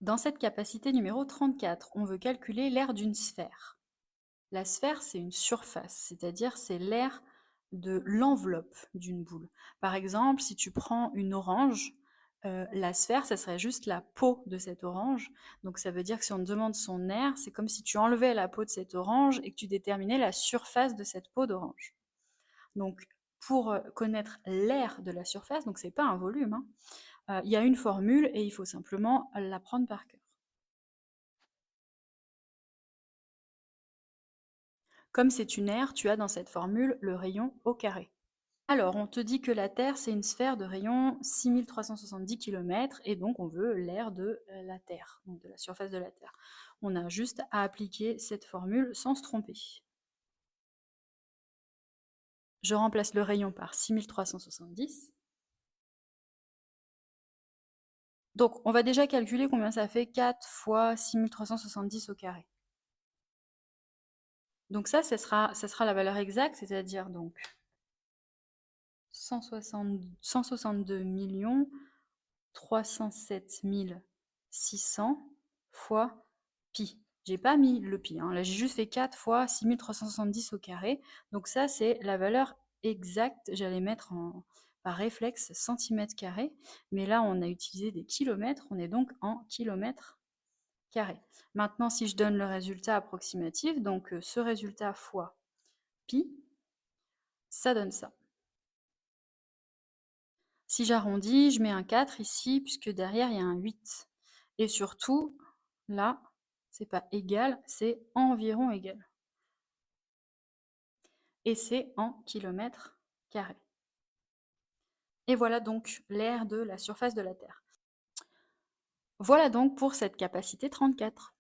Dans cette capacité numéro 34, on veut calculer l'aire d'une sphère. La sphère, c'est une surface, c'est-à-dire c'est l'aire de l'enveloppe d'une boule. Par exemple, si tu prends une orange, la sphère, ça serait juste la peau de cette orange. Donc ça veut dire que si on te demande son aire, c'est comme si tu enlevais la peau de cette orange et que tu déterminais la surface de cette peau d'orange. Donc pour connaître l'aire de la surface, donc c'est pas un volume, hein, il y a une formule et il faut simplement l'apprendre par cœur. Comme c'est une aire, tu as dans cette formule le rayon au carré. Alors, on te dit que la Terre, c'est une sphère de rayon 6370 km, et donc on veut l'aire de la Terre, donc de la surface de la Terre. On a juste à appliquer cette formule sans se tromper. Je remplace le rayon par 6370. Donc, on va déjà calculer combien ça fait 4 fois 6370 au carré. Donc ça sera la valeur exacte, c'est-à-dire donc 162 307 600 fois pi. J'ai pas mis le pi, hein. Là j'ai juste fait 4 fois 6370 au carré. Donc ça c'est la valeur exacte. J'allais mettre par réflexe centimètres carrés, mais là on a utilisé des kilomètres, on est donc en kilomètres carrés. Maintenant si je donne le résultat approximatif, donc ce résultat fois pi, ça donne ça. Si j'arrondis, je mets un 4 ici, puisque derrière, il y a un 8. Et surtout, là, c'est pas égal, c'est environ égal. Et c'est en kilomètres carrés. Et voilà donc l'aire de la surface de la Terre. Voilà donc pour cette capacité 34.